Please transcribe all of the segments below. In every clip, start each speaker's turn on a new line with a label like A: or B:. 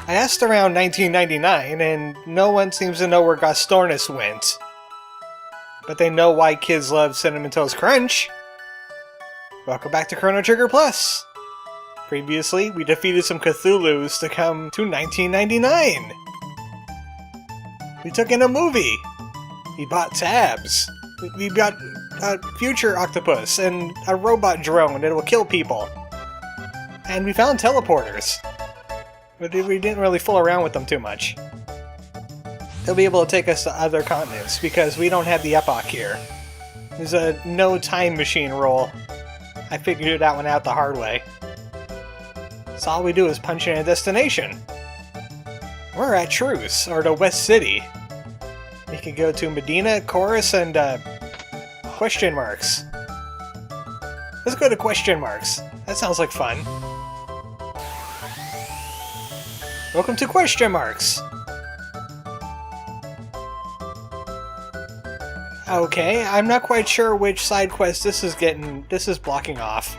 A: I asked around 1999, and no one seems to know where Gostornis went. But they know why kids love Cinnamon Toast Crunch. Welcome back to Chrono Trigger Plus! Previously, we defeated some Cthulhus to come to 1999! We took in a movie! We bought tabs! We got a future octopus and a robot drone that will kill people! And we found teleporters! But we didn't really fool around with them too much. They'll be able to take us to other continents, because we don't have the Epoch here. There's a no time machine roll. I figured that one out the hard way. So all we do is punch in a destination. We're at Truce, or the West City. We can go to Medina, Chorus, and question marks. Let's go to question marks. That sounds like fun. Welcome to question marks. Okay, I'm not quite sure which side quest this is blocking off.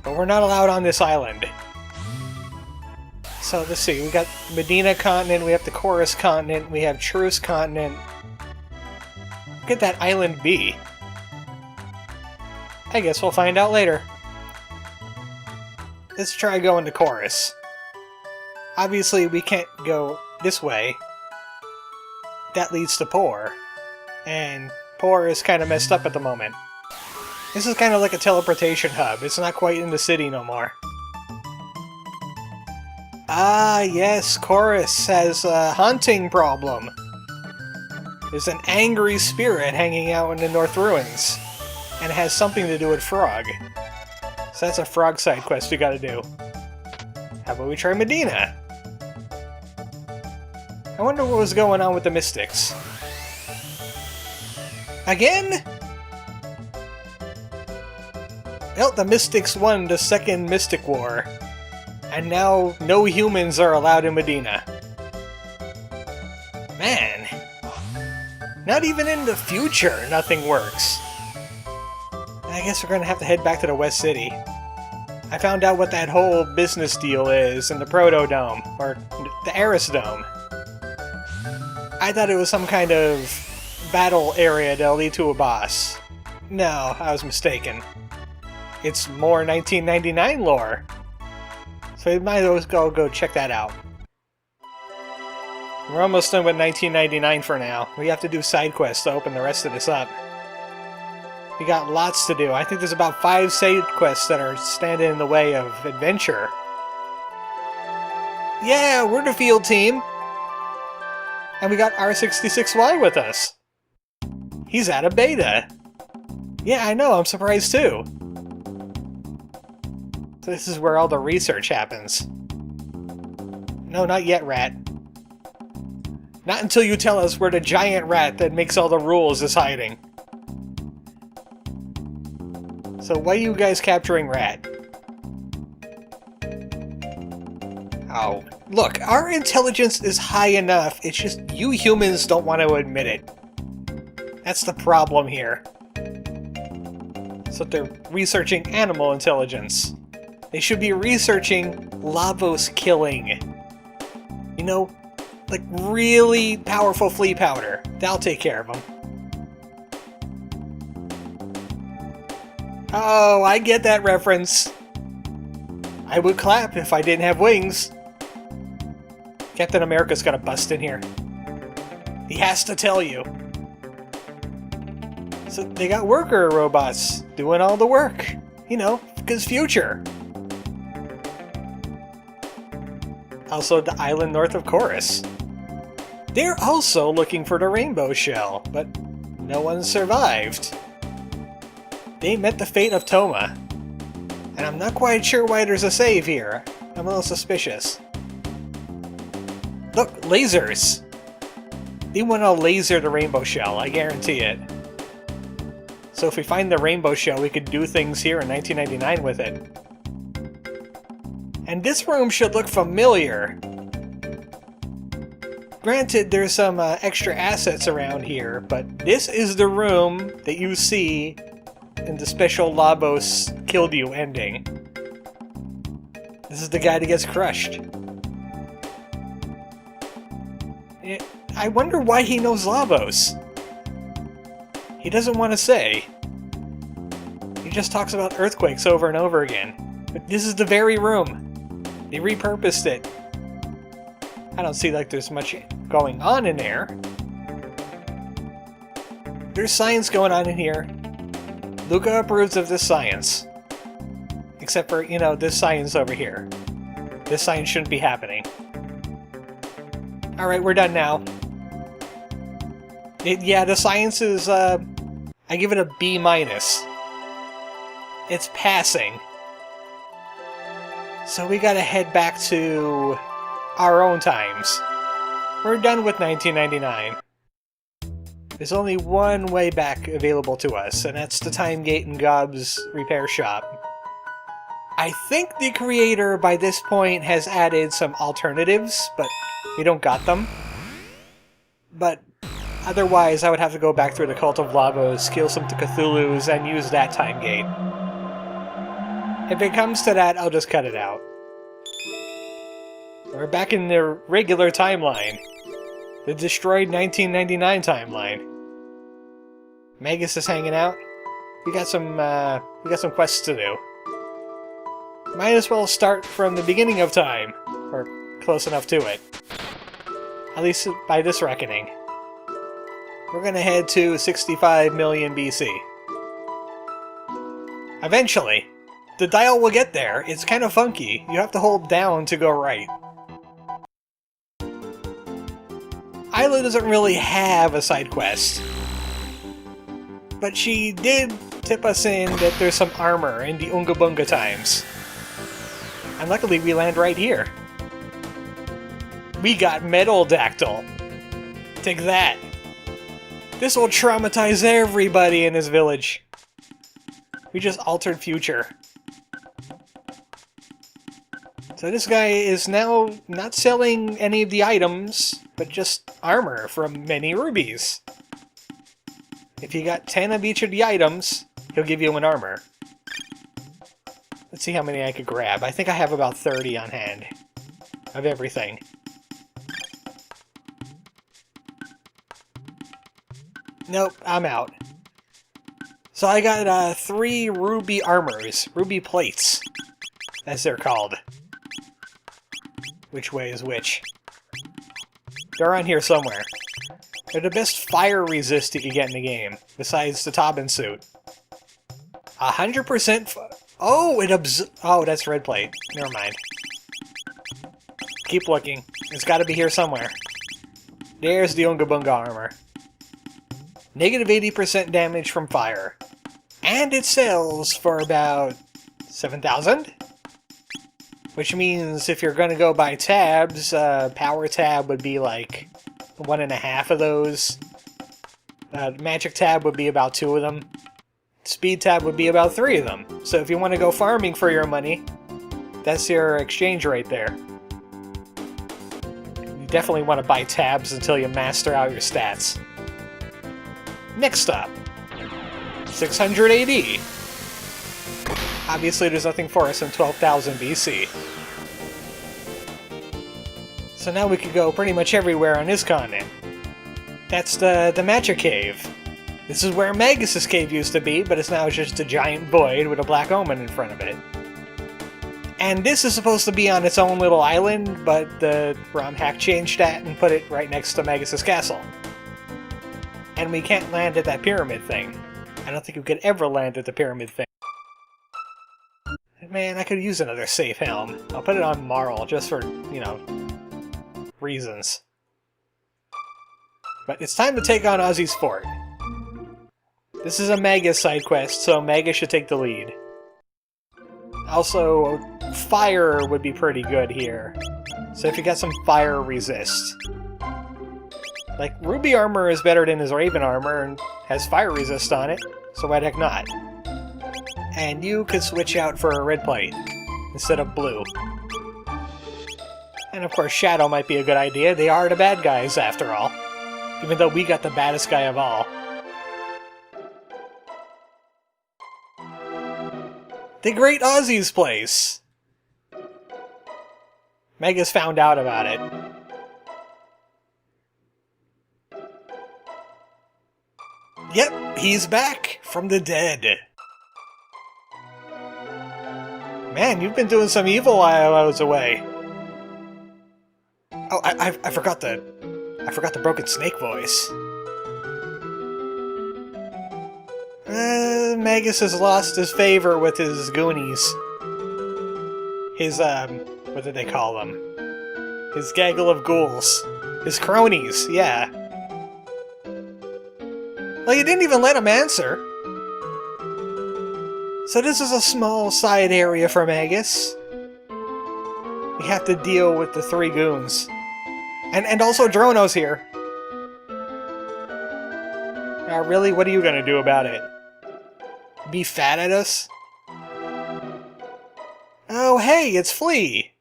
A: But we're not allowed on this island. So let's see, we got Medina continent, we have the Chorus continent, we have Truce continent. Look at that island B. I guess we'll find out later. Let's try going to Chorus. Obviously, we can't go this way. That leads to Poor. And Poor is kind of messed up at the moment. This is kind of like a teleportation hub. It's not quite in the city no more. Ah, yes, Chorus has a haunting problem. There's an angry spirit hanging out in the North Ruins. And it has something to do with Frog. So that's a Frog side quest we gotta do. How about we try Medina? I wonder what was going on with the Mystics. Again? Well, the Mystics won the second Mystic War. And now no humans are allowed in Medina. Man. Not even in the future, nothing works. I guess we're gonna have to head back to the West City. I found out what that whole business deal is in the Proto Dome, or the Eris Dome. I thought it was some kind of battle area that'll lead to a boss. No, I was mistaken. It's more 1999 lore. So we might as well go check that out. We're almost done with 1999 for now. We have to do side quests to open the rest of this up. We got lots to do. I think there's about 5 side quests that are standing in the way of adventure. Yeah, we're the field team! And we got R66Y with us. He's at a beta. Yeah, I know, I'm surprised too. So this is where all the research happens. No, not yet, Rat. Not until you tell us where the giant rat that makes all the rules is hiding. So why are you guys capturing Rat? Oh, look, our intelligence is high enough, it's just you humans don't want to admit it. That's the problem here. So they're researching animal intelligence. They should be researching Lavos killing. You know, like really powerful flea powder. That'll take care of them. Oh, I get that reference. I would clap if I didn't have wings. Captain America's gonna bust in here. He has to tell you. So they got worker robots doing all the work. You know, because future. Also the island north of Chorus. They're also looking for the rainbow shell, but no one survived. They met the fate of Toma. And I'm not quite sure why there's a save here. I'm a little suspicious. Look, lasers! They want to laser the rainbow shell, I guarantee it. So if we find the rainbow shell, we could do things here in 1999 with it. And this room should look familiar. Granted, there's some extra assets around here, but this is the room that you see in the special Labos killed you ending. This is the guy that gets crushed. I wonder why he knows Lavos. He doesn't want to say. He just talks about earthquakes over and over again. But this is the very room. They repurposed it. I don't see like there's much going on in there. There's science going on in here. Luca approves of this science. Except for, you know, this science over here. This science shouldn't be happening. Alright, we're done now. Yeah, the science is, I give it a B-. It's passing. So we gotta head back to our own times. We're done with 1999. There's only one way back available to us, and that's the Time Gate and Gob's repair shop. I think the creator, by this point, has added some alternatives, but we don't got them. But otherwise, I would have to go back through the Cult of Lavos, kill some Cthulhus, and use that Time Gate. If it comes to that, I'll just cut it out. We're back in the regular timeline. The destroyed 1999 timeline. Magus is hanging out. We got some quests to do. Might as well start from the beginning of time, or close enough to it. At least by this reckoning. We're gonna head to 65 million BC. Eventually. The dial will get there. It's kind of funky. You have to hold down to go right. Isla doesn't really have a side quest. But she did tip us in that there's some armor in the Unga Bunga times. And luckily we land right here. We got Metal Dactyl. Take that. This will traumatize everybody in this village. We just altered future. So this guy is now not selling any of the items, but just armor from many rubies. If you got 10 of each of the items, he'll give you an armor. Let's see how many I could grab. I think I have about 30 on hand of everything. Nope, I'm out. So I got 3 ruby armors, ruby plates, as they're called. Which way is which? They're around here somewhere. They're the best fire resist you can get in the game, besides the Tobin suit. 100%. Oh, oh, that's red plate. Never mind. Keep looking. It's got to be here somewhere. There's the Unga Bunga armor. Negative 80% damage from fire. And it sells for about 7,000? Which means if you're going to go by tabs, power tab would be like 1.5 of those. Magic tab would be about 2 of them. Speed tab would be about 3 of them. So if you want to go farming for your money, that's your exchange right there. You definitely want to buy tabs until you master out your stats. Next stop, 600 AD. Obviously there's nothing for us in 12,000 BC. So now we could go pretty much everywhere on this continent. That's the Magic Cave. This is where Magus' cave used to be, but it's now just a giant void with a black omen in front of it. And this is supposed to be on its own little island, but the ROM hack changed that and put it right next to Magus' castle. And we can't land at that pyramid thing. I don't think we could ever land at the pyramid thing. Man, I could use another safe helm. I'll put it on Marl, just for, you know, reasons. But it's time to take on Ozzy's fort. This is a Magus side quest, so Magus should take the lead. Also, fire would be pretty good here. So if you got some fire resist. Like, Ruby armor is better than his Raven armor and has fire resist on it, so why the heck not? And you could switch out for a red plate instead of blue. And of course Shadow might be a good idea, they are the bad guys after all. Even though we got the baddest guy of all. The Great Ozzy's place! Magus found out about it. Yep, he's back from the dead. Man, you've been doing some evil while I was away. Oh, I forgot the broken snake voice. Magus has lost his favor with his goonies. His, what did they call them? His gaggle of ghouls. His cronies, yeah. Well, you didn't even let him answer. So this is a small side area for Magus. We have to deal with the 3 goons. And also Chrono's here. Really? What are you gonna do about it? Be fat at us? Oh, hey, it's Flea!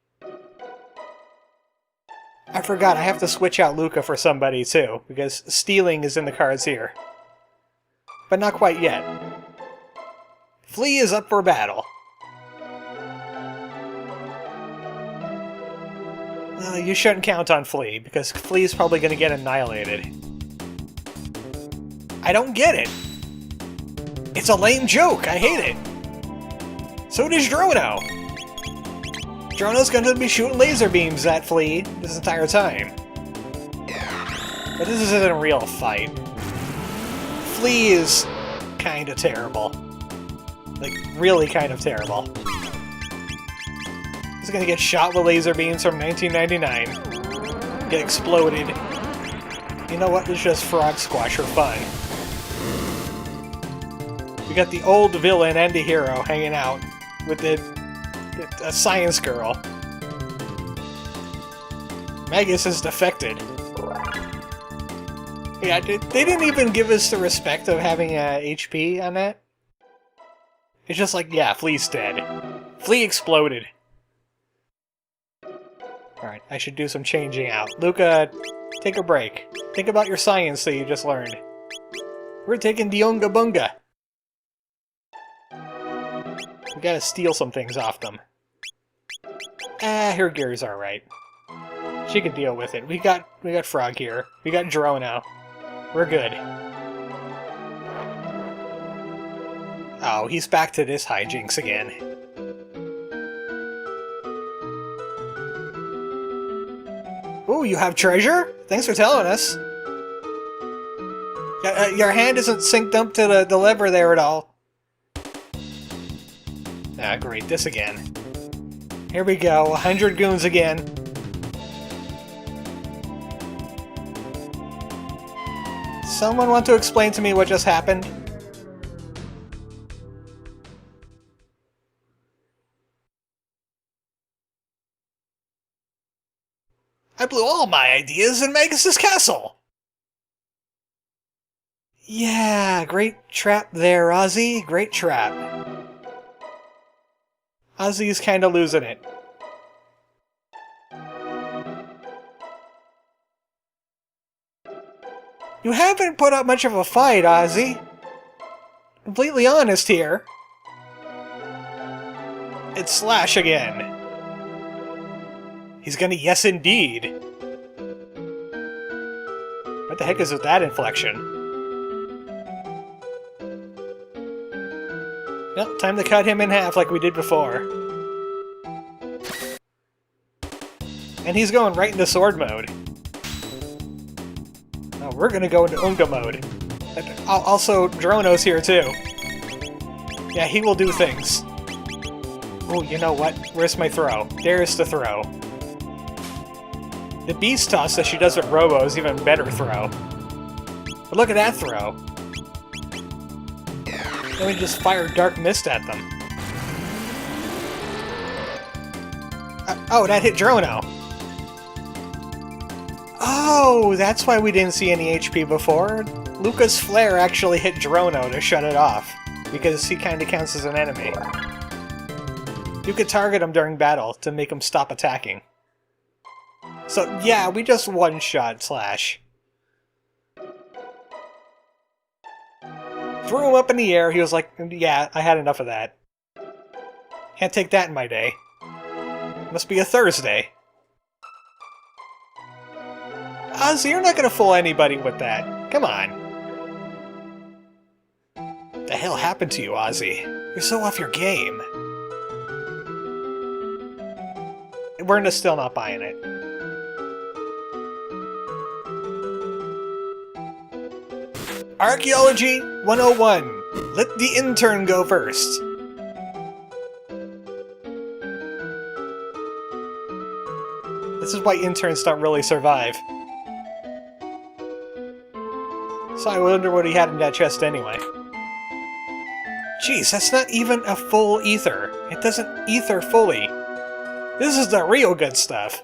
A: I forgot, I have to switch out Luca for somebody too, because stealing is in the cards here. But not quite yet. Flea is up for battle. You shouldn't count on Flea, because Flea's probably going to get annihilated. I don't get it! It's a lame joke, I hate it! So does Chrono! Chrono's going to be shooting laser beams at Flea this entire time. But this isn't a real fight. Flea is kinda terrible. Like, really kind of terrible. He's gonna get shot with laser beams from 1999. Get exploded. You know what? Let's just frog squash for fun. We got the old villain and the hero hanging out with a science girl. Magus is defected. Yeah, they didn't even give us the respect of having HP on that. It's just like, yeah, Flea's dead. Flea exploded. Alright, I should do some changing out. Luca, take a break. Think about your science that you just learned. We're taking the Unga Bunga. We gotta steal some things off them. Her gear's alright. She can deal with it. We got Frog here. We got Chrono. We're good. Oh, he's back to this hijinks again. Ooh, you have treasure? Thanks for telling us. Your hand isn't synced up to the lever there at all. Ah, great, this again. Here we go, 100 goons again. Someone want to explain to me what just happened? I blew all my ideas in Magus' castle! Yeah, great trap there, Ozzy. Great trap. Ozzy's kinda losing it. You haven't put up much of a fight, Ozzy. Completely honest here. It's Slash again. He's gonna yes indeed. What the heck is with that inflection? Yep, time to cut him in half like we did before. And he's going right into sword mode. Oh, we're gonna go into Unga mode. Also, Chrono's here too. Yeah, he will do things. Oh, you know what? Where's my throw? There's the throw. The beast toss that she does with Robo is even better throw. But look at that throw. Then we just fire Dark Mist at them. Oh, that hit Chrono. Oh, that's why we didn't see any HP before. Luca's flare actually hit Chrono to shut it off, because he kinda counts as an enemy. You could target him during battle to make him stop attacking. So, yeah, we just one-shot Slash. Threw him up in the air, he was like, yeah, I had enough of that. Can't take that in my day. Must be a Thursday. Ozzy, you're not gonna fool anybody with that. Come on. happened to you, Ozzy? You're so off your game. We're still not buying it. Archaeology 101. Let the intern go first. This is why interns don't really survive. So I wonder what he had in that chest anyway. Jeez, that's not even a full ether. It doesn't ether fully. This is the real good stuff.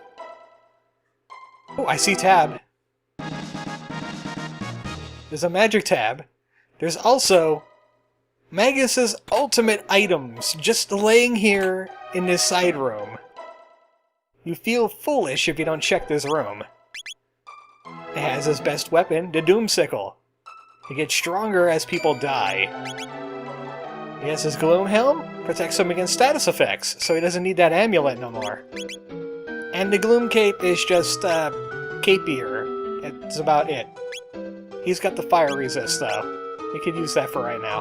A: Oh, I see tab. There's a magic tab. There's also Magus's ultimate items just laying here in this side room. You feel foolish if you don't check this room. It has his best weapon, the Doomsicle. It gets stronger as people die. He has his Gloom Helm, protects him against status effects, so he doesn't need that amulet no more. And the Gloom Cape is just, capier. It's about it. He's got the fire resist, though. We could use that for right now.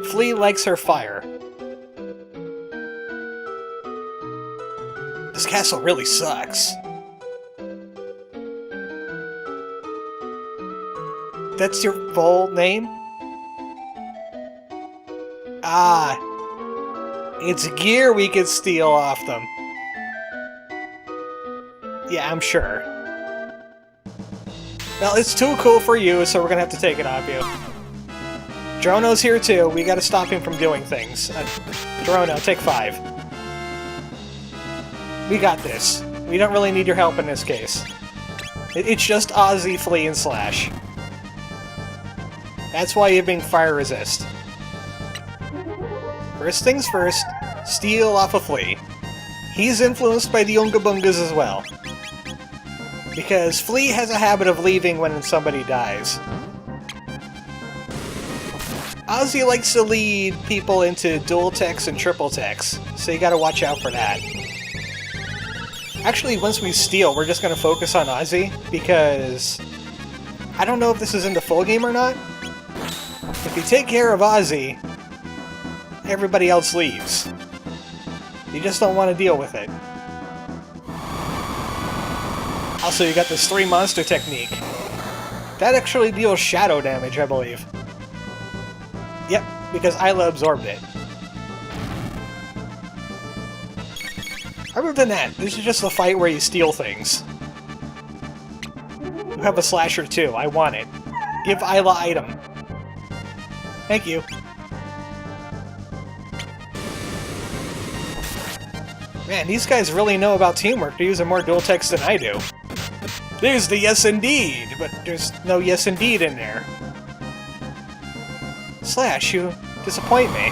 A: Flea likes her fire. This castle really sucks. That's your full name? Ah. It's gear we could steal off them. Yeah, I'm sure. Well, it's too cool for you, so we're gonna have to take it off you. Chrono's here too. We gotta stop him from doing things. Chrono, take 5. We got this. We don't really need your help in this case. It's just Ozzy, Flea, and Slash. That's why you're being fire resist. First things first, steal off a Flea. He's influenced by the Oonga Boongas as well. Because Flea has a habit of leaving when somebody dies. Ozzy likes to lead people into dual techs and triple techs, so you gotta watch out for that. Actually, once we steal, we're just gonna focus on Ozzy, because I don't know if this is in the full game or not. If you take care of Ozzy, everybody else leaves. You just don't want to deal with it. Also, you got this 3 monster technique. That actually deals shadow damage, I believe. Yep, because Isla absorbed it. Other than that, this is just a fight where you steal things. You have a slasher too, I want it. Give Isla item. Thank you. Man, these guys really know about teamwork. They're using more dual techs than I do. There's the yes indeed, but there's no yes indeed in there. Slash, you disappoint me.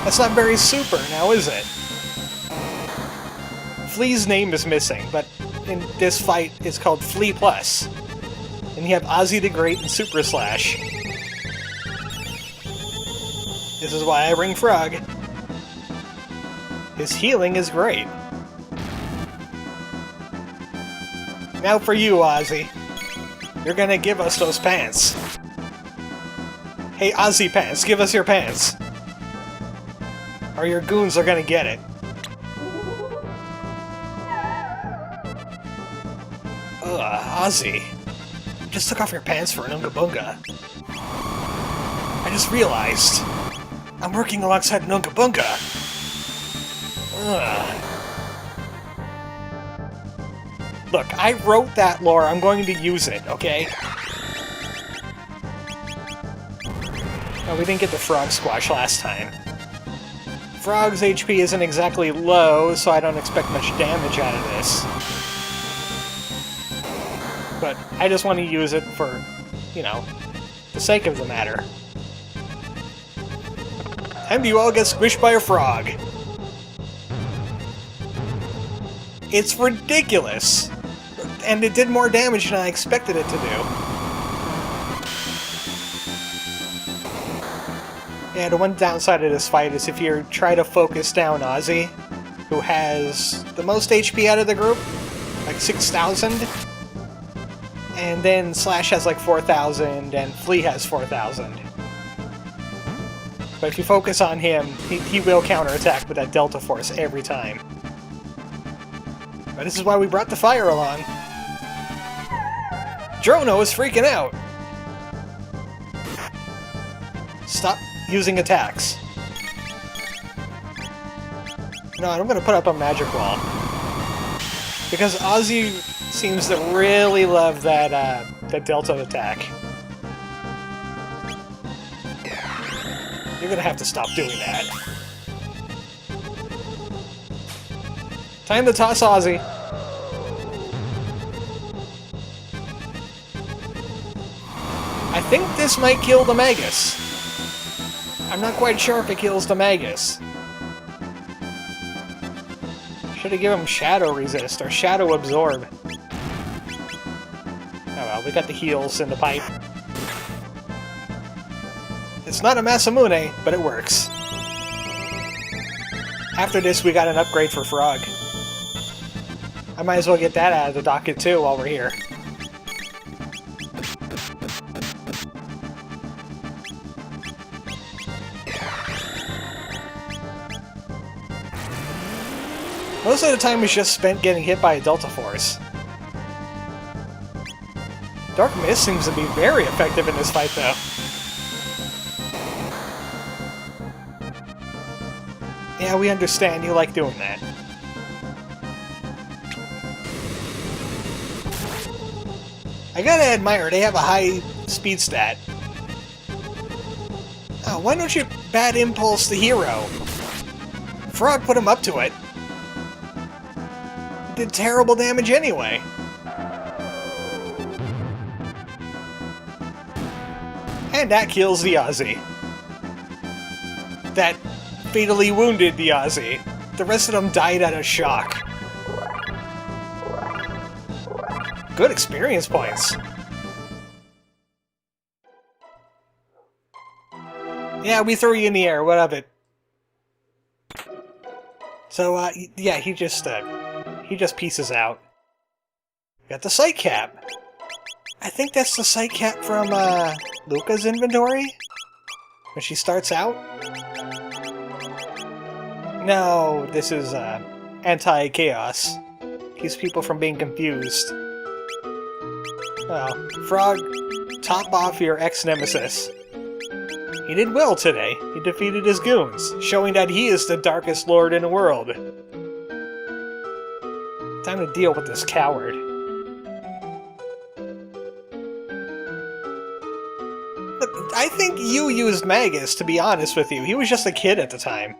A: That's not very super now, is it? Flea's name is missing, but in this fight it's called Flea Plus. And you have Ozzy the Great and Super Slash. This is why I bring Frog. His healing is great. Now for you, Ozzy. You're gonna give us those pants. Hey, Ozzy Pants, give us your pants. Or your goons are gonna get it. Ugh, Ozzy. You just took off your pants for an Oonga Boonga. I just realized. I'm working alongside an Oonga Boonga. Ugh. Look, I wrote that lore. I'm going to use it, okay? Oh, we didn't get the Frog Squash last time. Frog's HP isn't exactly low, so I don't expect much damage out of this. But I just want to use it for, you know, the sake of the matter. And you all get squished by a frog. It's ridiculous! And it did more damage than I expected it to do. Yeah, the one downside of this fight is if you try to focus down Ozzy, who has the most HP out of the group, like 6,000, and then Slash has like 4,000, and Flea has 4,000. But if you focus on him, he will counterattack with that Delta Force every time. But this is why we brought the fire along. Chrono is freaking out! Stop using attacks. No, I'm gonna put up a magic wall. Because Ozzy seems to really love that Delta attack. You're gonna have to stop doing that. Time to toss Ozzy. I think this might kill the Magus. I'm not quite sure if it kills the Magus. Should have given him Shadow Resist or Shadow Absorb. Oh well, we got the heals in the pipe. It's not a Masamune, but it works. After this, we got an upgrade for Frog. I might as well get that out of the docket too while we're here. Most of the time is just spent getting hit by a Delta Force. Dark Mist seems to be very effective in this fight, though. Yeah, we understand you like doing that. I gotta admire, they have a high speed stat. Oh, why don't you Bad Impulse the hero? Frog put him up to it. Did terrible damage anyway. And that kills the Ozzy. That fatally wounded the Ozzy. The rest of them died out of shock. Good experience points. Yeah, we threw you in the air, what of it? So, yeah, he just pieces out. Got the sight cap. I think that's the sight cap from, Luca's inventory? When she starts out? No, this is, anti-chaos. Keeps people from being confused. Oh, Frog, top off your ex-nemesis. He did well today. He defeated his goons, showing that he is the darkest lord in the world. Time to deal with this coward. Look, I think you used Magus, to be honest with you. He was just a kid at the time.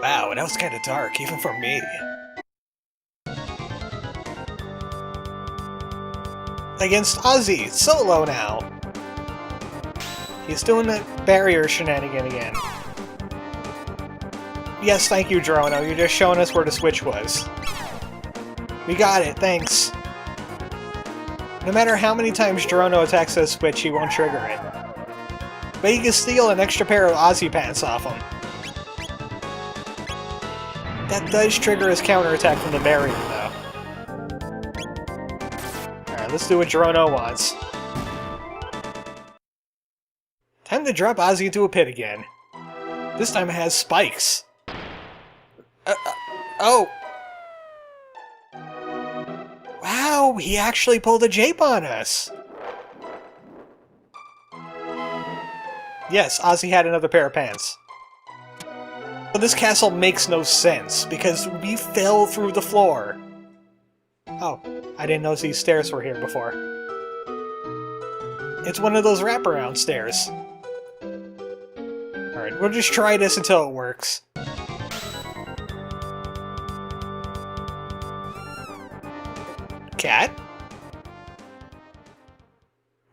A: Wow, that was kind of dark, even for me. Against Ozzy, solo now. He's doing that barrier shenanigan again. Yes, thank you, Chrono. You're just showing us where the switch was. We got it, thanks. No matter how many times Chrono attacks that switch, he won't trigger it. But he can steal an extra pair of Ozzy pants off him. That does trigger his counterattack from the barrier, though. Alright, let's do what Chrono wants. Time to drop Ozzy into a pit again. This time it has spikes. Oh! Wow, he actually pulled a jape on us! Yes, Ozzy had another pair of pants. But this castle makes no sense, because we fell through the floor. Oh, I didn't notice these stairs were here before. It's one of those wraparound stairs. Alright, we'll just try this until it works. Cat?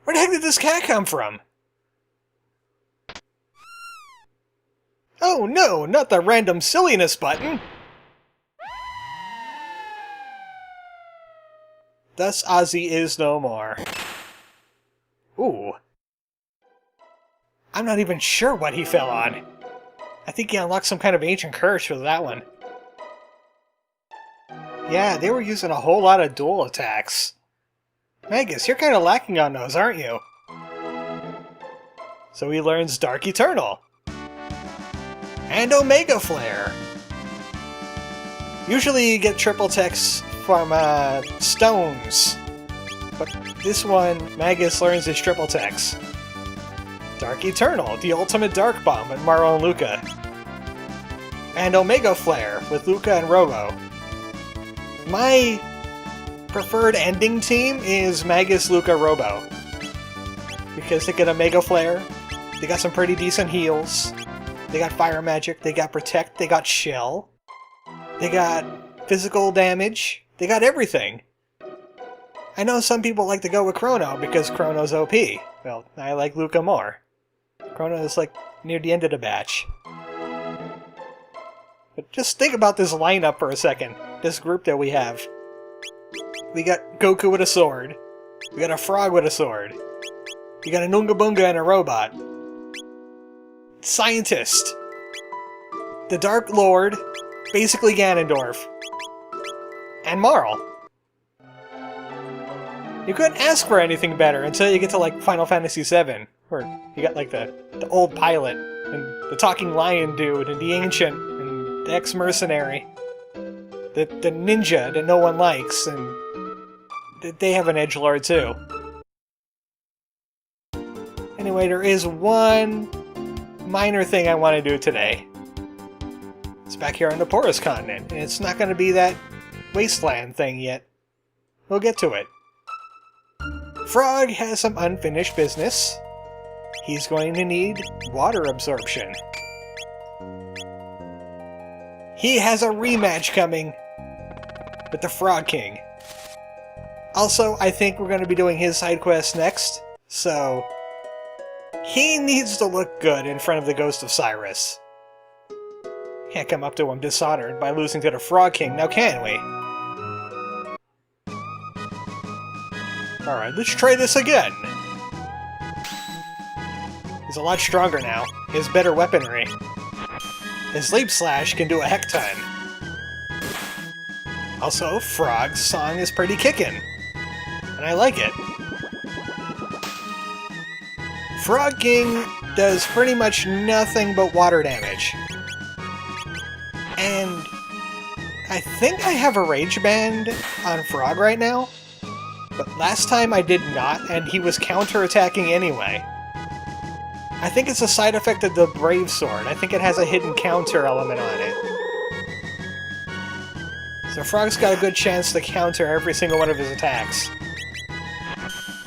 A: Where the heck did this cat come from? Oh no, not the random silliness button! Thus Ozzy is no more. Ooh. I'm not even sure what he fell on. I think he unlocked some kind of ancient curse for that one. Yeah, they were using a whole lot of dual attacks. Magus, you're kind of lacking on those, aren't you? So he learns Dark Eternal. And Omega Flare. Usually you get triple text from stones. But this one, Magus learns his triple text. Dark Eternal, the ultimate Dark Bomb with Maro and Luca. And Omega Flare with Luca and Robo. My preferred ending team is Magus, Luca, Robo. Because they get Omega Flare, they got some pretty decent heals, they got Fire Magic, they got Protect, they got Shell, they got physical damage, they got everything. I know some people like to go with Chrono because Chrono's OP. Well, I like Luca more. Chrono is like near the end of the batch. But just think about this lineup for a second. This group that we have. We got Goku with a sword. We got a frog with a sword. We got a Noonga Boonga and a robot. Scientist. The Dark Lord. Basically Ganondorf. And Marl. You couldn't ask for anything better until you get to like Final Fantasy VII. Where you got like the old pilot. And the talking lion dude. And the ancient. And the ex-mercenary. The ninja that no one likes. And they have an edgelord too. Anyway, there is one minor thing I want to do today. It's back here on the Porous Continent, and it's not going to be that wasteland thing yet. We'll get to it. Frog has some unfinished business. He's going to need water absorption. He has a rematch coming with the Frog King. Also, I think we're going to be doing his side quest next, so he needs to look good in front of the Ghost of Cyrus. Can't come up to him dishonored by losing to the Frog King, now can we? Alright, let's try this again. He's a lot stronger now. He has better weaponry. His Leap Slash can do a heck ton. Also, Frog's song is pretty kickin'. And I like it. Frog King does pretty much nothing but water damage. And I think I have a Rage Band on Frog right now. But last time I did not, and he was counter-attacking anyway. I think it's a side effect of the Brave Sword. I think it has a hidden counter element on it. So Frog's got a good chance to counter every single one of his attacks.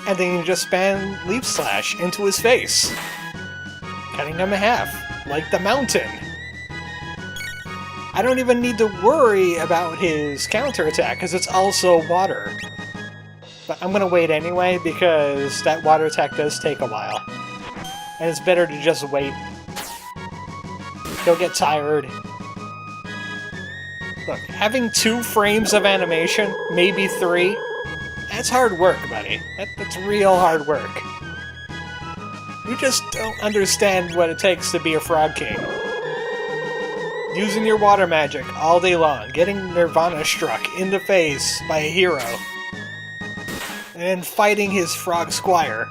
A: And then you just spam Leap Slash into his face, cutting him in half, like the mountain. I don't even need to worry about his counterattack, because it's also water. But I'm gonna wait anyway, because that water attack does take a while. And it's better to just wait. He'll get tired. Look, having 2 frames of animation, maybe 3, that's hard work, buddy. That's real hard work. You just don't understand what it takes to be a Frog King. Using your water magic all day long, getting Nirvana struck in the face by a hero, and then fighting his Frog Squire.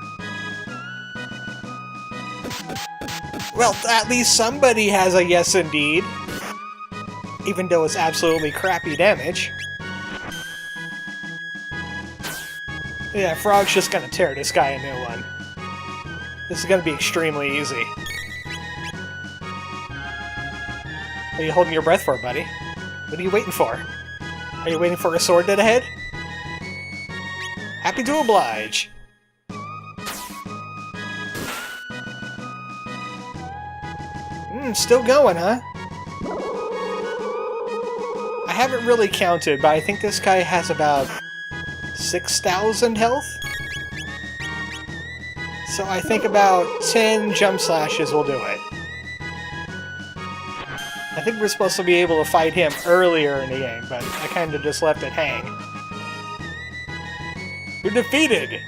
A: Well, at least somebody has a yes indeed. Even though it's absolutely crappy damage. Yeah, Frog's just gonna tear this guy a new one. This is gonna be extremely easy. What are you holding your breath for, buddy? What are you waiting for? Are you waiting for a sword to the head? Happy to oblige! Still going, huh? I haven't really counted, but I think this guy has about 6,000 health? So I think about 10 jump slashes will do it. I think we're supposed to be able to fight him earlier in the game, but I kinda just left it hang. You're defeated!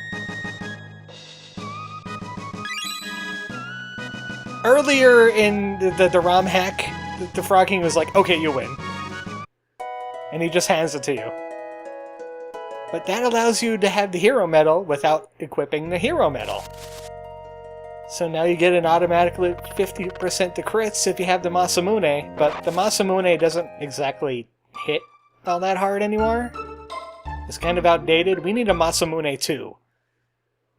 A: Earlier in the ROM hack, the Frog King was like, okay, you win. And he just hands it to you. But that allows you to have the Hero Medal without equipping the Hero Medal. So now you get an automatically 50% to crits if you have the Masamune, but the Masamune doesn't exactly hit all that hard anymore. It's kind of outdated. We need a Masamune too.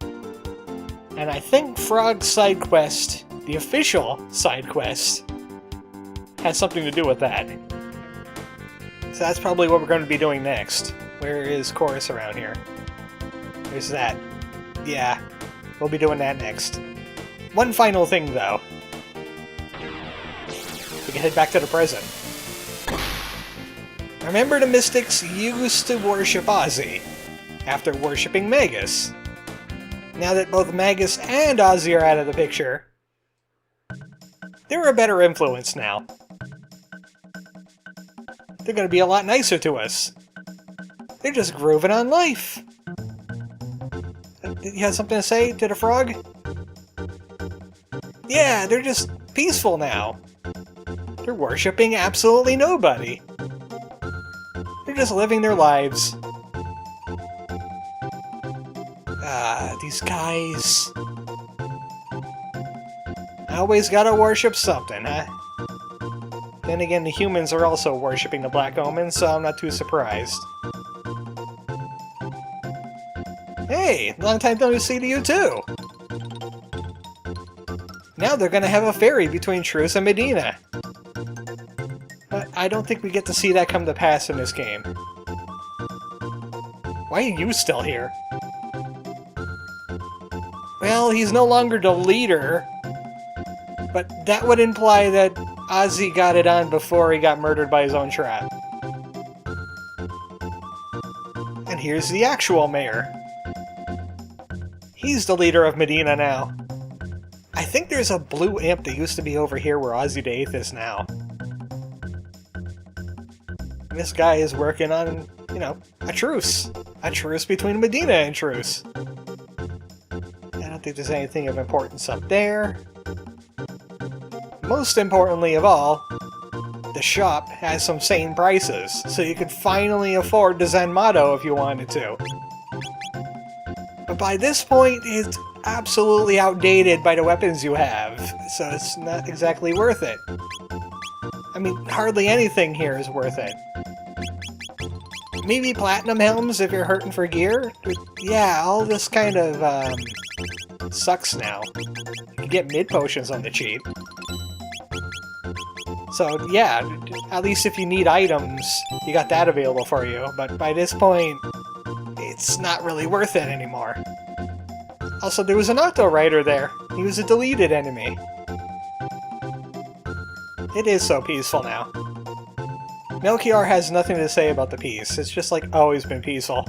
A: And I think Frog's side quest, the official side quest, has something to do with that. So that's probably what we're going to be doing next. Where is Chorus around here? There's that. Yeah, we'll be doing that next. One final thing, though. We can head back to the present. Remember the Mystics used to worship Ozzy after worshipping Magus. Now that both Magus and Ozzy are out of the picture, they're a better influence now. They're going to be a lot nicer to us. They're just grooving on life. You have something to say to the frog? Yeah, they're just peaceful now. They're worshipping absolutely nobody. They're just living their lives. These guys. Always gotta worship something, huh? Then again, the humans are also worshipping the Black Omen, so I'm not too surprised. Hey, long time no see to you too! Now they're gonna have a ferry between Truce and Medina. But I don't think we get to see that come to pass in this game. Why are you still here? Well, he's no longer the leader, but that would imply that Ozzy got it on before he got murdered by his own trap. And here's the actual mayor. He's the leader of Medina now. I think there's a blue imp that used to be over here where Ozzy the 8th is now. And this guy is working on, you know, a truce. A truce between Medina and Truce. I don't think there's anything of importance up there. Most importantly of all, the shop has some sane prices, so you could finally afford the Zen Motto if you wanted to. But by this point, it's absolutely outdated by the weapons you have, so it's not exactly worth it. I mean, hardly anything here is worth it. Maybe Platinum Helms if you're hurting for gear? Yeah, all this kind of, sucks now. You can get mid-potions on the cheap. So, yeah, at least if you need items, you got that available for you, but by this point, it's not really worth it anymore. Also, there was an Octo Rider there. He was a deleted enemy. It is so peaceful now. Melchior has nothing to say about the peace. It's just like always been peaceful.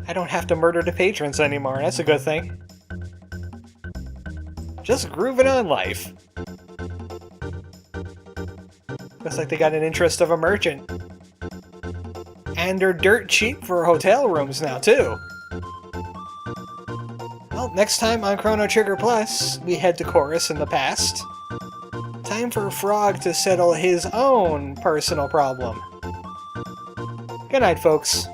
A: I don't have to murder the patrons anymore, that's a good thing. Just grooving on life. Looks like they got an interest of a merchant. And they're dirt cheap for hotel rooms now, too. Well, next time on Chrono Trigger Plus, we head to Chorus in the past. Time for Frog to settle his own personal problem. Good night, folks.